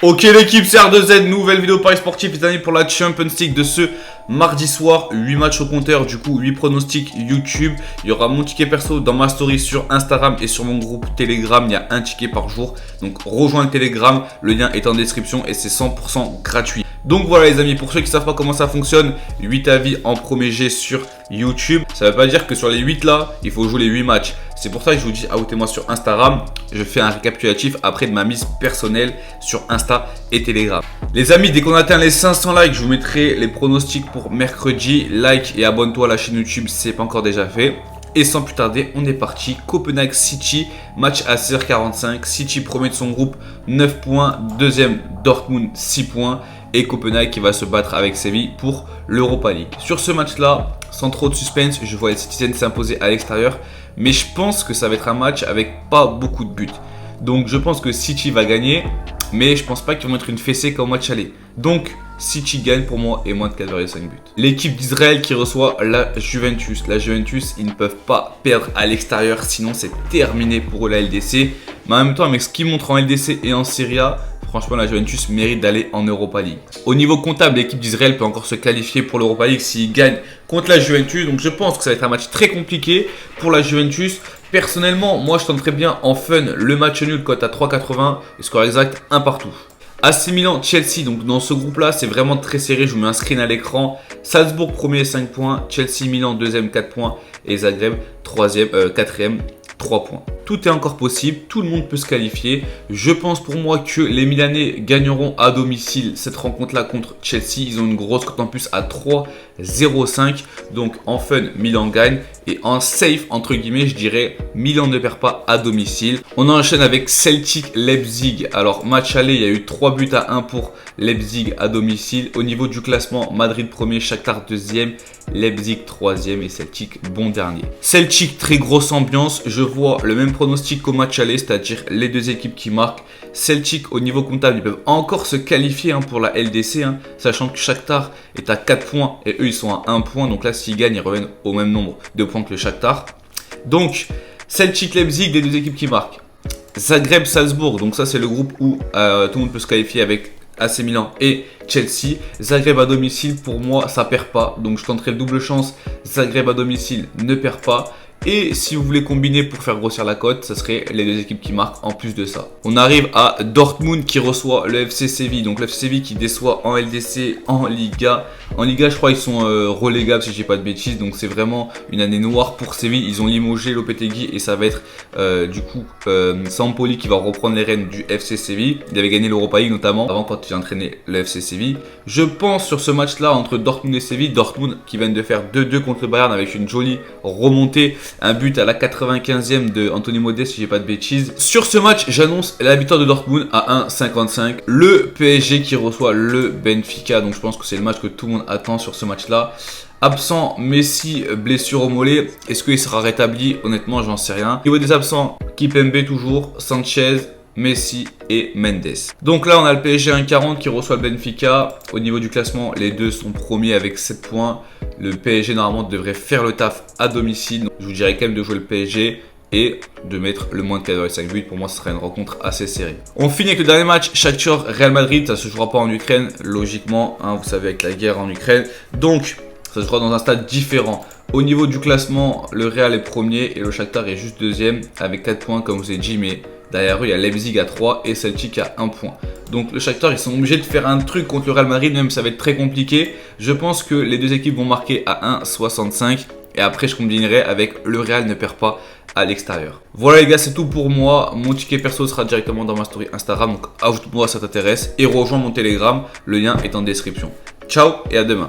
Ok l'équipe, c'est R2Z, nouvelle vidéo Paris Sportif les amis pour la Champions League de ce mardi soir. 8 matchs au compteur, du coup 8 pronostics YouTube. Il y aura mon ticket perso dans ma story sur Instagram et sur mon groupe Telegram. Il y a un ticket par jour, donc rejoins le Telegram, le lien est en description et c'est 100% gratuit. Donc voilà les amis, pour ceux qui ne savent pas comment ça fonctionne, 8 avis en premier jet sur YouTube. Ça ne veut pas dire que sur les 8 là, il faut jouer les 8 matchs. C'est pour ça que je vous dis, ajoutez-moi sur Instagram. Je fais un récapitulatif après de ma mise personnelle sur Insta et Telegram. Les amis, dès qu'on atteint les 500 likes, je vous mettrai les pronostics pour mercredi. Like et abonne-toi à la chaîne YouTube si ce n'est pas encore déjà fait. Et sans plus tarder, on est parti. Copenhague City, match à 16h45. City premier de son groupe, 9 points. Deuxième, Dortmund, 6 points. Et Copenhague qui va se battre avec Séville pour l'Europa League. Sur ce match-là, sans trop de suspense, je vois les Citizens s'imposer à l'extérieur. Mais je pense que ça va être un match avec pas beaucoup de buts. Donc je pense que City va gagner. Mais je pense pas qu'ils vont être une fessée comme match aller. Donc City gagne pour moi et moins de 4,5 buts. L'équipe d'Israël qui reçoit la Juventus. La Juventus, ils ne peuvent pas perdre à l'extérieur. Sinon c'est terminé pour eux la LDC. Mais en même temps avec ce qu'ils montrent en LDC et en Serie A, franchement, la Juventus mérite d'aller en Europa League. Au niveau comptable, l'équipe d'Israël peut encore se qualifier pour l'Europa League s'il gagne contre la Juventus. Donc je pense que ça va être un match très compliqué pour la Juventus. Personnellement, moi je tenterais bien en fun le match nul cote à 3,80 et score exact 1 partout. AC Milan, Chelsea, donc dans ce groupe-là, c'est vraiment très serré. Je vous mets un screen à l'écran. Salzbourg, premier, 5 points. Chelsea, Milan, deuxième, 4 points. Et Zagreb, quatrième, 3 points. Tout est encore possible, tout le monde peut se qualifier. Je pense pour moi que les Milanais gagneront à domicile cette rencontre-là contre Chelsea. Ils ont une grosse cote en plus à 3,05. Donc en fun, Milan gagne. Et en safe, entre guillemets, je dirais Milan ne perd pas à domicile. On enchaîne avec Celtic Leipzig. Alors match aller, il y a eu 3 buts à 1 pour Leipzig à domicile. Au niveau du classement, Madrid premier, Shakhtar deuxième, Leipzig troisième et Celtic bon dernier. Celtic, très grosse ambiance. Je vois le même pronostic qu'au match aller, c'est-à-dire les deux équipes qui marquent. Celtic, au niveau comptable, ils peuvent encore se qualifier pour la LDC, sachant que Shakhtar est à 4 points et eux, ils sont à 1 point. Donc là, s'ils gagnent, ils reviennent au même nombre de points que le Shakhtar. Donc, Celtic, Leipzig, les deux équipes qui marquent. Zagreb, Salzbourg, donc ça, c'est le groupe où tout le monde peut se qualifier avec AC Milan et Chelsea. Zagreb à domicile, pour moi, ça perd pas. Donc, je tenterai le double chance. Zagreb à domicile ne perd pas. Et si vous voulez combiner pour faire grossir la cote, ça serait les deux équipes qui marquent en plus de ça. On arrive à Dortmund qui reçoit le FC Séville. Donc le FC Séville qui déçoit en LDC, en Liga. En Liga, je crois qu'ils sont relégables si je dis pas de bêtises. Donc c'est vraiment une année noire pour Séville. Ils ont limogé Lopetegui et ça va être du coup Sampoli qui va reprendre les rênes du FC Séville. Il avait gagné l'Europa League notamment avant quand il entraînait le FC Séville. Je pense sur ce match-là entre Dortmund et Séville. Dortmund qui viennent de faire 2-2 contre le Bayern avec une jolie remontée. Un but à la 95e de Anthony Modeste si j'ai pas de bêtises. Sur ce match, j'annonce la victoire de Dortmund à 1,55. Le PSG qui reçoit le Benfica. Donc je pense que c'est le match que tout le monde attend sur ce match-là. Absent, Messi, blessure au mollet. Est-ce qu'il sera rétabli? Honnêtement, j'en sais rien. Au niveau des absents, Kimpembe toujours, Sanchez, Messi et Mendes. Donc là, on a le PSG 1,40 qui reçoit le Benfica. Au niveau du classement, les deux sont premiers avec 7 points. Le PSG, normalement, devrait faire le taf à domicile. Donc, je vous dirais quand même de jouer le PSG et de mettre le moins de 4,5 buts. Pour moi, ce sera une rencontre assez serrée. On finit avec le dernier match, Shakhtar Real Madrid. Ça se jouera pas en Ukraine, logiquement. Vous savez, avec la guerre en Ukraine. Donc, ça se jouera dans un stade différent. Au niveau du classement, le Real est premier et le Shakhtar est juste deuxième avec 4 points, comme je vous ai dit. Mais derrière eux, il y a Leipzig à 3 et Celtic à 1 point. Donc le Shakhtar, ils sont obligés de faire un truc contre le Real Madrid, même ça va être très compliqué. Je pense que les deux équipes vont marquer à 1,65. Et après, je combinerai avec le Real ne perd pas à l'extérieur. Voilà les gars, c'est tout pour moi. Mon ticket perso sera directement dans ma story Instagram. Donc ajoute-moi si ça t'intéresse. Et rejoins mon Telegram. Le lien est en description. Ciao et à demain.